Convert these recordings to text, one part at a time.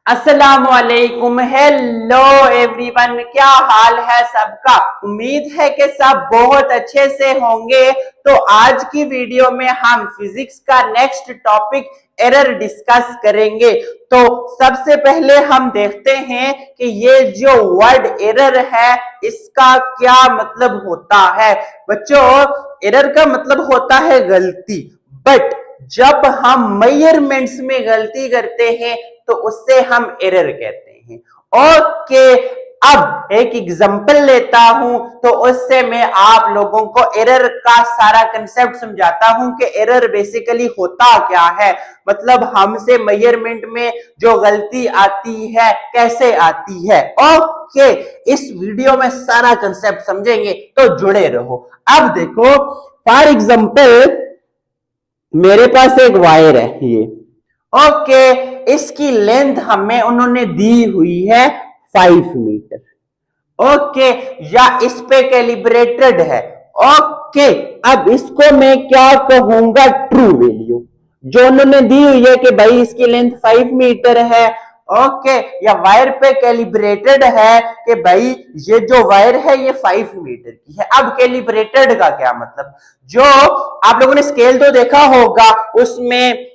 अस्सलामुअलैकुम। Hello everyone, क्या हाल है सबका। उम्मीद है कि सब बहुत अच्छे से होंगे। तो आज की वीडियो में हम फिजिक्स का नेक्स्ट टॉपिक एरर डिस्कस करेंगे। तो सबसे पहले हम देखते हैं कि ये जो वर्ड एरर है इसका क्या मतलब होता है। बच्चों, एरर का मतलब होता है गलती, बट जब हम मेजरमेंट्स में गलती करते हैं तो उससे हम एरर कहते हैं। ओके, अब एक एग्जांपल लेता हूं तो उससे मैं आप लोगों को एरर का सारा कंसेप्ट समझाता हूं कि एरर बेसिकली होता क्या है, मतलब हमसे मेजरमेंट में जो गलती आती है कैसे आती है। ओके, इस वीडियो में सारा कंसेप्ट समझेंगे तो जुड़े रहो। अब देखो, फॉर एग्जांपल मेरे पास एक वायर है ये। ओके, इसकी लेंथ हमें उन्होंने दी हुई है 5 मीटर। ओके, या इस पे कैलिब्रेटेड है। ओके, अब इसको मैं क्या कहूंगा, ट्रू वैल्यू जो उन्होंने दी हुई है कि भाई इसकी लेंथ 5 मीटर है। ओके, या वायर पे कैलिब्रेटेड है कि भाई ये जो वायर है ये 5 मीटर की है। अब कैलिब्रेटेड का क्या मतलब, जो आप लोगों ने स्केल तो देखा होगा, उसमें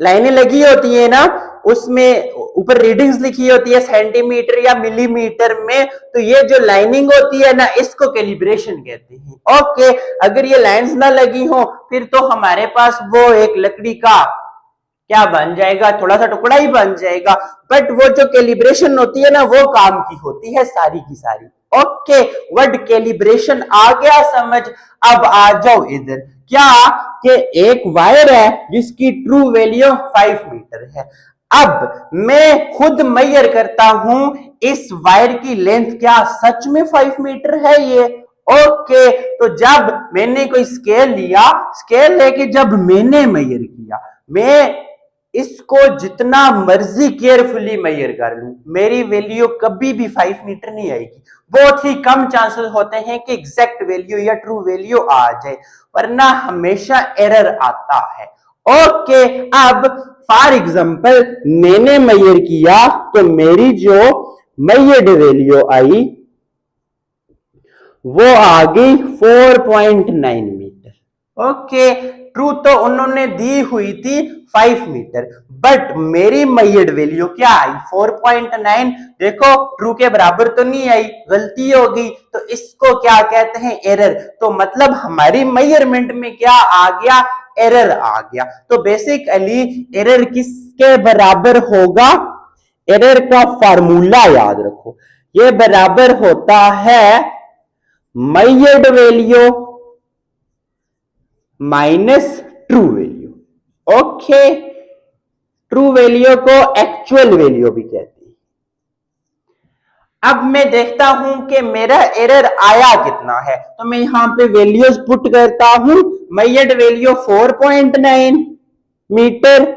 लाइनें लगी होती है ना, उसमें ऊपर रीडिंग्स लिखी होती है सेंटीमीटर या मिलीमीटर में। तो ये जो लाइनिंग होती है ना, इसको कैलिब्रेशन कहते हैं। ओके, अगर ये लाइंस ना लगी हो फिर तो हमारे पास वो एक लकड़ी का क्या बन जाएगा, थोड़ा सा टुकड़ा ही बन जाएगा। बट वो जो कैलिब्रेशन होती है ना, वो काम की होती है सारी की सारी। ओके, वर्ड कैलिब्रेशन आ गया समझ। अब आ जाओ इधर, क्या कि एक वायर है जिसकी ट्रू वैल्यू 5 मीटर है। अब मैं खुद मेजर करता हूं इस वायर की लेंथ, क्या सच में 5 मीटर है ये। ओके, तो जब मैंने कोई स्केल लिया, स्केल लेके जब मैंने मेजर किया, मैं इसको जितना मर्जी केयरफुली मेजर कर लूं, मेरी वैल्यू कभी भी 5 मीटर नहीं आएगी। बहुत ही कम चांसेस होते हैं कि एग्जैक्ट वैल्यू या ट्रू वैल्यू आ जाए, वरना हमेशा एरर आता है। ओके, अब फॉर एग्जांपल मैंने मेजर किया तो मेरी जो मेजर्ड वैल्यू आई वो आ गई 4.9 मीटर। ओके, ट्रू तो उन्होंने दी हुई थी 5 मीटर, बट मेरी मेजर्ड वैल्यू क्या आई, 4.9। देखो, ट्रू के बराबर तो नहीं आई, गलती हो गई, तो इसको क्या कहते हैं, एरर। तो मतलब हमारी मेजरमेंट में क्या आ गया, एरर आ गया। तो बेसिकली एरर किसके बराबर होगा, एरर का फार्मूला याद रखो, ये बराबर होता है measured value minus true value. Okay, true value को एक्चुअल वैल्यू भी कहते हैं। अब मैं देखता हूं कि मेरा एरर आया कितना है, तो मैं यहां पे वैल्यूज पुट करता हूं। Measured value 4.9 metre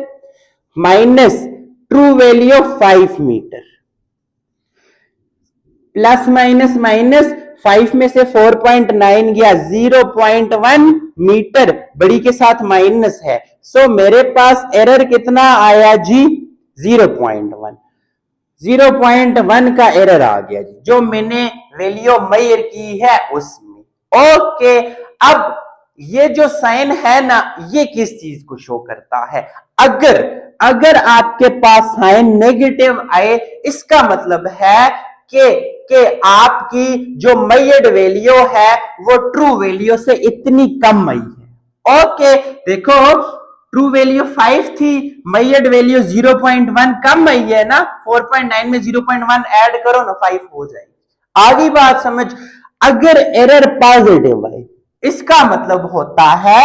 minus true value 5 metre, plus minus minus, 5 में से 4.9 गया, 0.1 मीटर, बड़ी के साथ माइनस है। सो मेरे पास एरर कितना आया जी, 0.1। 0.1 का एरर आ गया जी, जो मैंने वैल्यू मेजर की है उसमें। ओके, अब ये जो साइन है ना, ये किस चीज को शो करता है, अगर अगर आपके पास साइन नेगेटिव आए, इसका मतलब है कि आपकी जो मेजर्ड वैल्यू है वो ट्रू वैल्यू से इतनी कम आई है। ओके, देखो, ट्रू वैल्यू 5 थी, मेजर्ड वैल्यू 0.1 कम आई है ना, 4.9 में 0.1 ऐड करो ना, 5 हो जाएगी। आगे बात समझ। अगर एरर पॉजिटिव है, इसका मतलब होता है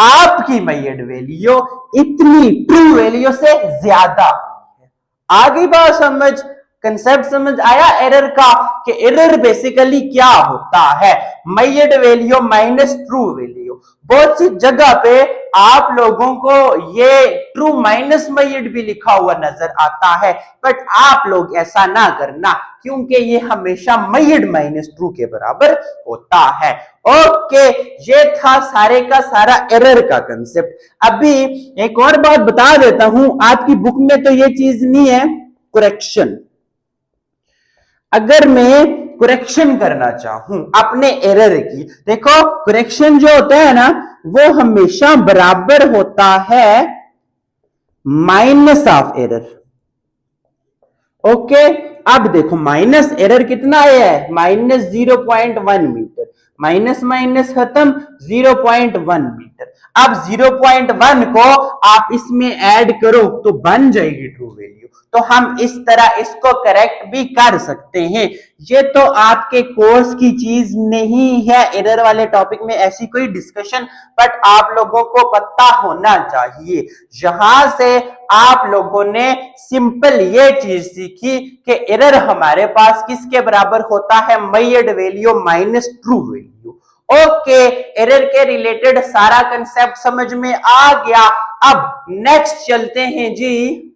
आपकी मेजर्ड वैल्यू इतनी ट्रू वैल्यू से ज्यादा है। आगे बात समझ, कंसेप्ट समझ आया एरर का, कि एरर बेसिकली क्या होता है, measured value minus true value. बहुत सी जगह पे आप लोगों को ये ट्रू माइनस मेजर्ड भी लिखा हुआ नजर आता है, बट आप लोग ऐसा ना करना, क्योंकि ये हमेशा मेजर्ड माइनस ट्रू के बराबर होता है। ओके, ये था सारे का सारा एरर का कंसेप्ट। अभी एक और बात बता देता हूं, आपकी बुक में तो ये चीज नहीं है, करेक्शन। अगर मैं करेक्शन करना चाहूं अपने एरर की, देखो करेक्शन जो होता है ना वो हमेशा बराबर होता है माइनस ऑफ एरर। ओके, अब देखो माइनस एरर कितना आया है, माइनस 0.1 मीटर, माइनस माइनस खत्म, 0.1 मीटर। अब 0.1 को आप इसमें ऐड करो तो बन जाएगी ट्रू वैल्यू। तो हम इस तरह इसको करेक्ट भी कर सकते हैं। ये तो आपके कोर्स की चीज नहीं है, एरर वाले टॉपिक में ऐसी कोई डिस्कशन, बट आप लोगों को पता होना चाहिए। यहां से आप लोगों ने सिंपल ये चीज सीखी कि एरर हमारे पास किसके बराबर होता है, measured value minus true value. Okay, error के रिलेटेड सारा कंसेप्ट समझ में आ गया। अब नेक्स्ट चलते हैं जी,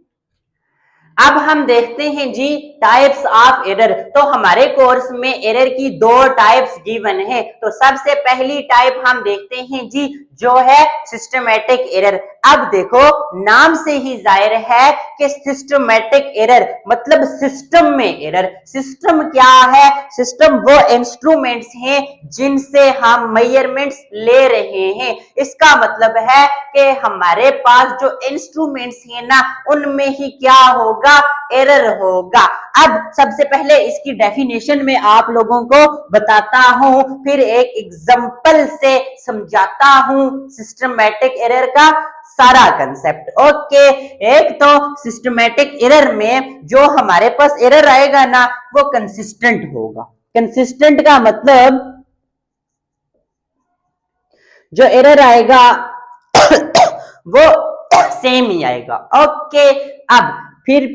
अब हम देखते हैं जी टाइप्स ऑफ एरर। तो हमारे कोर्स में एरर की दो टाइप्स गिवन है। तो सबसे पहली टाइप हम देखते हैं जी जो है सिस्टमैटिक एरर। अब देखो नाम से ही जाहिर है कि सिस्टमैटिक एरर मतलब सिस्टम में एरर। सिस्टम क्या है, सिस्टम वो इंस्ट्रूमेंट्स हैं जिनसे हम मेजरमेंट्स ले रहे हैं। इसका मतलब है कि हमारे पास जो इंस्ट्रूमेंट्स हैं ना उनमें ही क्या होगा, एरर होगा। अब सबसे पहले इसकी डेफिनेशन में आप लोगों को बताता हूं, फिर एक एग्जांपल से समझाता हूं सिस्टमैटिक एरर का सारा कंसेप्ट। ओके, एक तो सिस्टमैटिक एरर में जो हमारे पास एरर आएगा ना वो कंसिस्टेंट होगा। कंसिस्टेंट का मतलब जो एरर आएगा वो सेम ही आएगा। ओके, अब फिर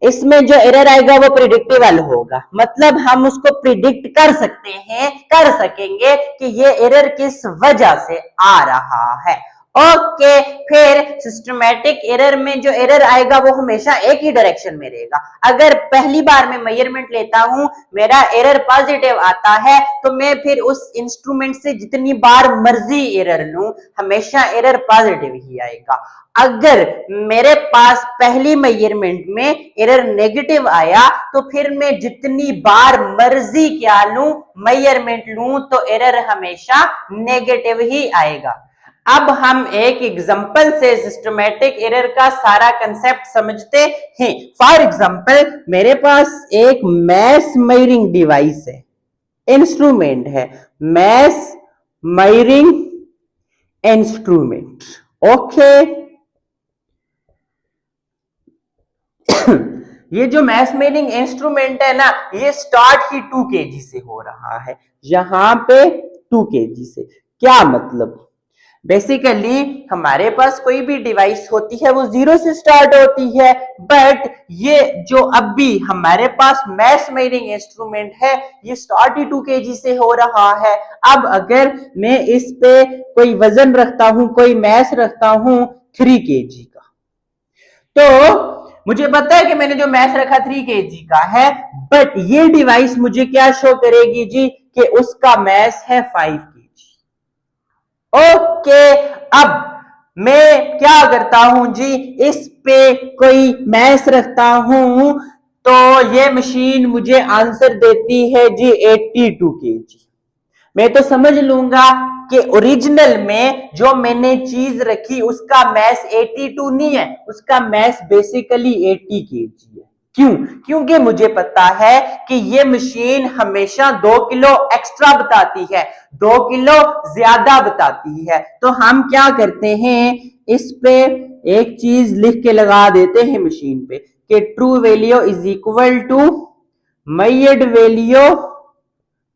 इसमें जो एरर आएगा वो प्रिडिक्टेबल होगा, मतलब हम उसको प्रिडिक्ट कर सकते हैं, कर सकेंगे कि ये एरर किस वजह से आ रहा है। ओके, फिर सिस्टमैटिक एरर में जो एरर आएगा वो हमेशा एक ही डायरेक्शन में रहेगा। अगर पहली बार मैं मेजरमेंट लेता हूं, मेरा एरर पॉजिटिव आता है, तो मैं फिर उस इंस्ट्रूमेंट से जितनी बार मर्जी एरर लूं हमेशा एरर पॉजिटिव ही आएगा। अगर मेरे पास पहली मेजरमेंट में एरर नेगेटिव आया तो फिर मैं जितनी बार मर्जी क्या लूं, मेजरमेंट लूं, तो एरर हमेशा नेगेटिव ही आएगा। अब हम एक एग्जांपल से सिस्टमैटिक एरर का सारा कंसेप्ट समझते हैं। फॉर एग्जांपल मेरे पास एक मैस मेजरिंग डिवाइस है, इंस्ट्रूमेंट है, मैस मेजरिंग इंस्ट्रूमेंट। ओके, ये जो मैस मेजरिंग इंस्ट्रूमेंट है ना ये स्टार्ट ही 2 kg से हो रहा है, यहां पे 2 kg से। क्या मतलब, बेसिकली हमारे पास कोई भी डिवाइस होती है वो 0 से स्टार्ट होती है, बट ये जो अभी हमारे पास मैस मेजरिंग इंस्ट्रूमेंट है ये स्टार्ट ही 2 kg से हो रहा है। अब अगर मैं इस पे कोई वजन रखता हूं, कोई मैस रखता हूं 3 kg का, तो मुझे पता है कि मैंने जो मैस रखा 3 kg का है, बट ये डिवाइस मुझे क्या शो करेगी जी कि उसका मैस है 5 kg। ओके, अब मैं क्या करता हूं जी, इस पे कोई मैस रखता हूं तो ये मशीन मुझे आंसर देती है जी 82 kg। मैं तो समझ लूंगा कि ओरिजिनल में जो मैंने चीज रखी उसका मैस 82 नहीं है, उसका मैस बेसिकली 80 kg है। क्यों? क्योंकि मुझे पता है कि ये मशीन हमेशा 2 किलो एक्स्ट्रा बताती है, 2 किलो ज्यादा बताती है। तो हम क्या करते हैं, इस पे एक चीज लिख के लगा देते हैं मशीन पे कि true value is equal to measured value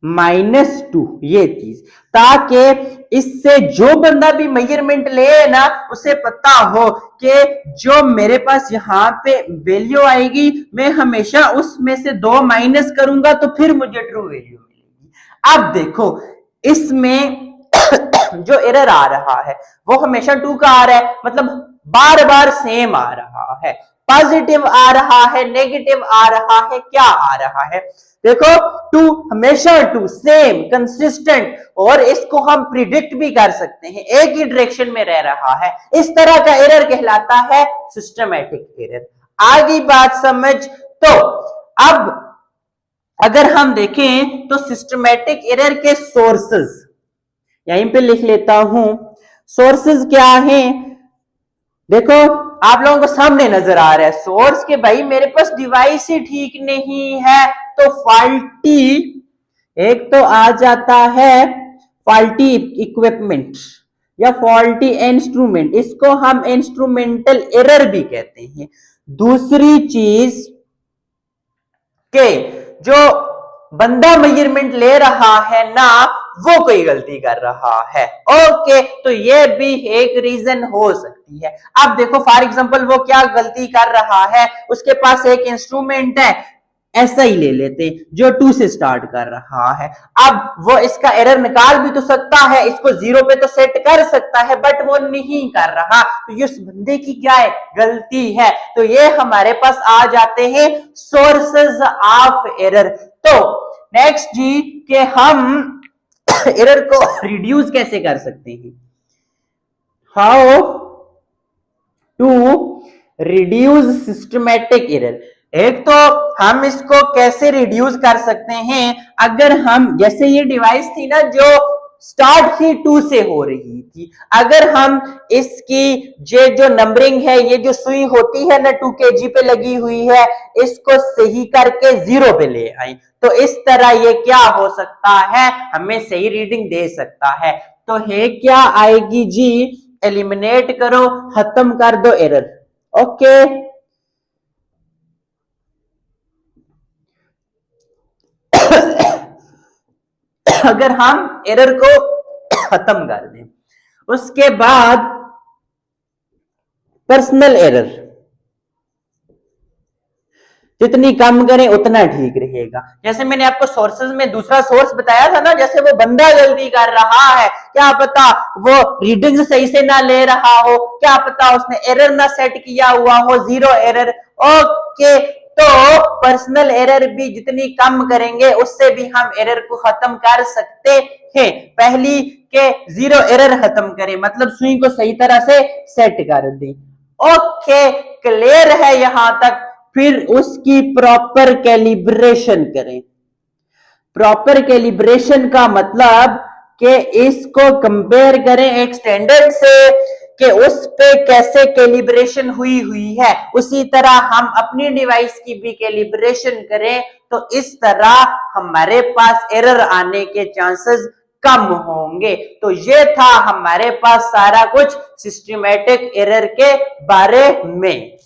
-2, ये चीज, ताकि इससे जो बंदा भी मेजरमेंट ले ना उसे पता हो कि जो मेरे पास यहाँ पे वैल्यू आएगी मैं हमेशा उसमें से 2 माइनस करूंगा तो फिर मुझे ट्रू वैल्यू मिलेगी। अब देखो इसमें जो एरर आ रहा है वो हमेशा 2 का आ रहा है, मतलब बार बार सेम आ रहा है, पॉजिटिव आ रहा है, नेगेटिव आ रहा है, क्या आ रहा है, देखो 2 हमेशा 2 सेम कंसिस्टेंट, और इसको हम प्रिडिक्ट भी कर सकते हैं, एक ही डायरेक्शन में रह रहा है। इस तरह का एरर कहलाता है सिस्टमैटिक एरर। आ गई बात समझ? तो अब अगर हम देखें तो सिस्टमैटिक एरर के सोर्सेस यहीं पे लिख लेता हूं। सोर्सेस क्या है? देखो आप लोगों को सामने नजर आ रहा है सोर्स के भाई मेरे पास डिवाइस ही ठीक नहीं है, तो फॉल्टी एक तो आ जाता है फॉल्टी इक्विपमेंट या फॉल्टी इंस्ट्रूमेंट, इसको हम इंस्ट्रूमेंटल एरर भी कहते हैं। दूसरी चीज के जो बंदा मेजरमेंट ले रहा है ना वो कोई गलती कर रहा है। ओके, तो ये भी एक रीजन हो सकती है। अब देखो फॉर एग्जांपल वो क्या गलती कर रहा है, उसके पास एक इंस्ट्रूमेंट है, ऐसा ही ले लेते जो 2 से स्टार्ट कर रहा है। अब वो इसका एरर निकाल भी तो सकता है, इसको 0 पे तो सेट कर सकता है, बट वो नहीं कर रहा, तो ये उस बंदे की क्या है? गलती है। तो ये हमारे पास आ जाते हैं सोर्सेज ऑफ एरर। तो नेक्स्ट जी कि हम एरर को रिड्यूस कैसे कर सकते हैं? How to reduce systematic error. एक तो हम इसको कैसे रिड्यूस कर सकते हैं, अगर हम जैसे ये डिवाइस थी ना जो स्टार्ट ही 2 से हो रही थी, अगर हम इसकी ये जो नंबरिंग है, ये जो सुई होती है ना 2 kg पे लगी हुई है, इसको सही करके 0 पे ले आई, तो इस तरह ये क्या हो सकता है? हमें सही रीडिंग दे सकता है। तो है क्या आएगी जी? एलिमिनेट करो, खत्म कर दो एरर। ओके, अगर हम एरर को खत्म कर दें, उसके बाद पर्सनल एरर जितनी कम करें उतना ठीक रहेगा। जैसे मैंने आपको सोर्सेज में दूसरा सोर्स बताया था ना, जैसे वो बंदा गलती कर रहा है, क्या पता वो रीडिंग सही से ना ले रहा हो, क्या पता उसने एरर ना सेट किया हुआ हो, 0 एरर। ओके, तो पर्सनल एरर भी जितनी कम करेंगे उससे भी हम एरर को खत्म कर सकते हैं। पहली के 0 एरर खत्म करें, मतलब सुई को सही तरह से सेट कर दें। ओके, क्लियर है यहां तक? फिर उसकी प्रॉपर कैलिब्रेशन करें। प्रॉपर कैलिब्रेशन का मतलब कि इसको कंपेयर करें एक स्टैंडर्ड से कि उस पे कैसे कैलिब्रेशन हुई है, उसी तरह हम अपनी डिवाइस की भी कैलिब्रेशन करें, तो इस तरह हमारे पास एरर आने के चांसेस कम होंगे। तो ये था हमारे पास सारा कुछ सिस्टमैटिक एरर के बारे में।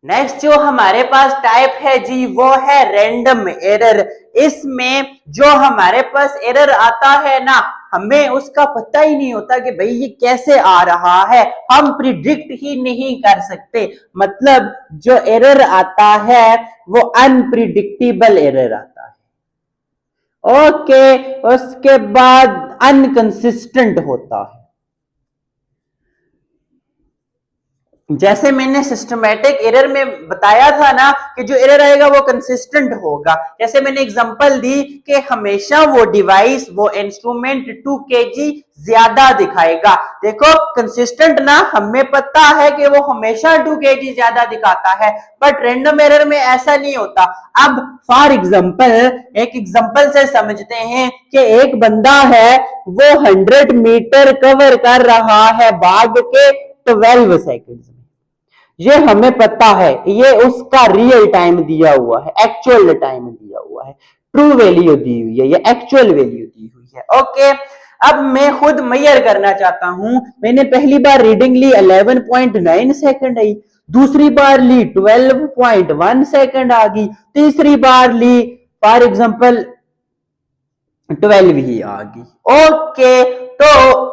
नेक्स्ट जो हमारे पास टाइप है जी वो है रैंडम एरर। इसमें जो हमारे पास एरर आता है ना, हमें उसका पता ही नहीं होता कि भाई ये कैसे आ रहा है, हम प्रिडिक्ट ही नहीं कर सकते। मतलब जो एरर आता है वो अनप्रिडिक्टेबल एरर आता है। ओके, उसके बाद अनकंसिस्टेंट होता है। जैसे मैंने सिस्टमैटिक एरर में बताया था ना कि जो एरर आएगा वो कंसिस्टेंट होगा। जैसे मैंने एग्जांपल दी कि हमेशा वो डिवाइस, वो इंस्ट्रूमेंट 2 kg ज्यादा दिखाएगा। देखो कंसिस्टेंट ना, हमें पता है कि वो हमेशा 2 kg ज्यादा दिखाता है, बट रैंडम एरर में ऐसा नहीं होता। अब फॉर एग्जांपल एक एग्जांपल से समझते हैं कि एक बंदा है वो 100 मीटर कवर कर रहा है भाग के 12 सेकंड्स में। ये हमें पता है, ये उसका रियल टाइम दिया हुआ है, एक्चुअल टाइम दिया हुआ है, ट्रू वैल्यू दी हुई है, ये एक्चुअल वैल्यू दी हुई है। ओके, अब मैं खुद मेजर करना चाहता हूं। मैंने पहली बार रीडिंग ली 11.9 सेकंड आई, दूसरी बार ली 12.1 सेकंड आ गई, तीसरी बार ली फॉर एग्जांपल 12 ही आ गई। ओके, तो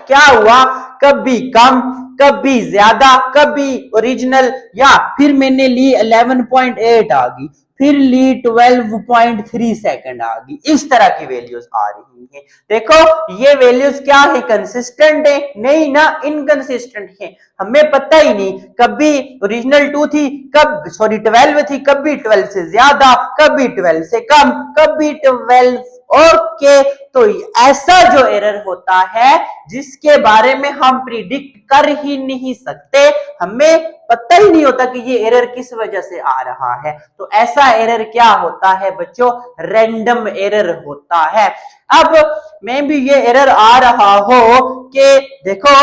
क्या हुआ? कभी कम, कभी ज्यादा, कभी ओरिजिनल, या फिर मैंने ली 11.8 आ गई, फिर ली 12.3 सेकंड आ गई। इस तरह की वैल्यूज आ रही हैं। देखो ये वैल्यूज क्या है? कंसिस्टेंट है? नहीं ना, इनकंसिस्टेंट है। हमें पता ही नहीं, कभी ओरिजिनल 2 थी, कब सॉरी 12 थी, कभी 12 से ज्यादा, कभी 12 से कम, कभी 12। ओके, तो ऐसा जो एरर होता है जिसके बारे में हम प्रिडिक्ट कर ही नहीं सकते, हमें पता ही नहीं होता कि ये एरर किस वजह से आ रहा है, तो ऐसा एरर क्या होता है बच्चों? रैंडम एरर होता है। अब मैं भी ये एरर आ रहा हो कि देखो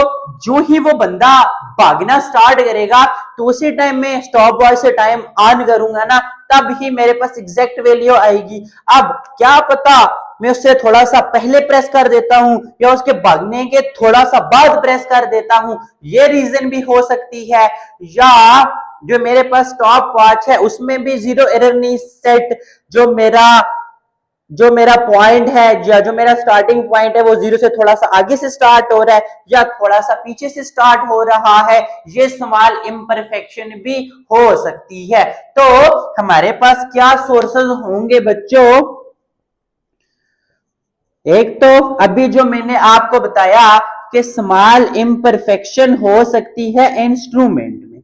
जो ही वो बंदा भागना स्टार्ट करेगा तो उसी टाइम में स्टॉप वॉच से टाइम ऑन करूंगा ना, तब ही मेरे पास एग्जैक्ट वैल्यू आएगी। अब क्या पता मैं उससे थोड़ा सा पहले प्रेस कर देता हूं या उसके भागने के थोड़ा सा बाद प्रेस कर देता हूं, ये रीजन भी हो सकती है। या जो मेरे पास स्टॉप वॉच है उसमें भी जीरो एरर नहीं सेट, जो मेरा पॉइंट है या जो मेरा स्टार्टिंग पॉइंट है वो जीरो से थोड़ा सा आगे से स्टार्ट हो रहा है या थोड़ा सा पीछे से स्टार्ट हो रहा है, ये स्मॉल इम्परफेक्शन भी हो सकती है। तो हमारे पास क्या सोर्सेज होंगे बच्चों? एक तो अभी जो मैंने आपको बताया कि स्मॉल इम्परफेक्शन हो सकती है इंस्ट्रूमेंट में।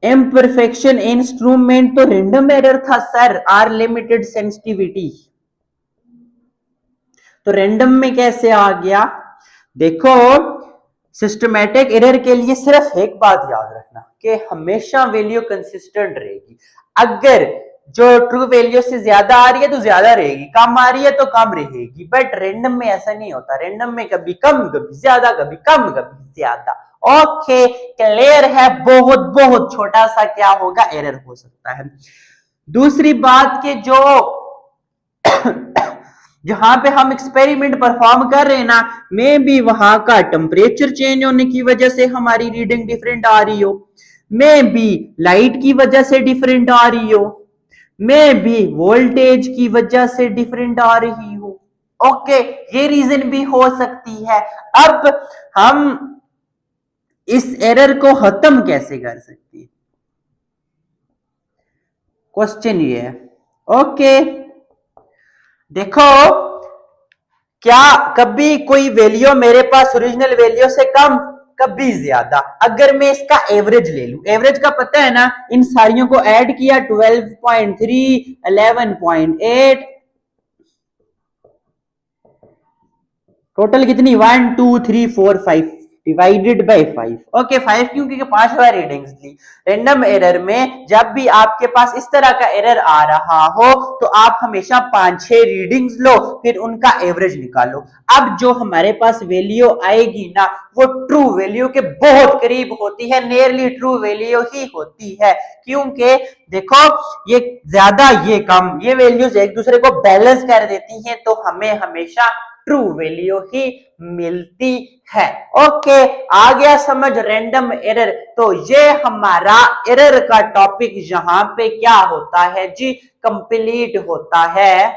इम्परफेक्शन इंस्ट्रूमेंट तो रैंडम एरर था सर, आर लिमिटेड सेंसिटिविटी, तो रैंडम में कैसे आ गया? देखो सिस्टमैटिक एरर के लिए सिर्फ एक बात याद रखना कि हमेशा वैल्यू कंसिस्टेंट रहेगी। अगर जो ट्रू वैल्यू से ज्यादा आ रही है तो ज्यादा रहेगी, कम आ रही है तो कम रहेगी, बट रैंडम में ऐसा नहीं होता। रैंडम में कभी कम कभी ज्यादा, कभी कम कभी ज्यादा। ओके क्लियर है? बहुत बहुत छोटा सा क्या होगा? एरर हो सकता है। दूसरी बात के जो जहां पे हम एक्सपेरिमेंट परफॉर्म कर रहे हैं ना, मे बी वहां का टेम्परेचर चेंज होने की वजह से हमारी रीडिंग डिफरेंट आ रही हो, मे बी लाइट की वजह से डिफरेंट आ रही हो, मे बी वोल्टेज की वजह से डिफरेंट आ रही हो। ओके ये रीजन भी हो सकती है। अब हम इस एरर को खत्म कैसे कर सकते हैं? क्वेश्चन ये है। ओके देखो क्या कभी कोई वैल्यू मेरे पास ओरिजिनल वैल्यू से कम, कभी ज्यादा। अगर मैं इसका एवरेज ले लूं, एवरेज का पता है ना, इन सारियों को ऐड किया 12.3 11.8 टोटल कितनी 1 2 3 4 5 डिवाइडेड बाय 5। ओके 5 क्यों? क्योंकि 5 बार रीडिंग्स ली। रैंडम एरर में जब भी आपके पास इस तरह का एरर आ रहा हो तो आप हमेशा 5-6 रीडिंग्स लो, फिर उनका एवरेज निकालो। अब जो हमारे पास वैल्यू आएगी ना वो ट्रू वैल्यू के बहुत करीब होती है, नियरली ट्रू वैल्यू ही होती है। क्योंकि देखो ये ज्यादा ये कम, ये वैल्यूज एक दूसरे को बैलेंस कर देती हैं, तो हमें हमेशा ट्रू वैल्यू ही मिलती है। ओके आ गया समझ रैंडम एरर? तो ये हमारा एरर का टॉपिक यहां पे क्या होता है जी? कंप्लीट होता है।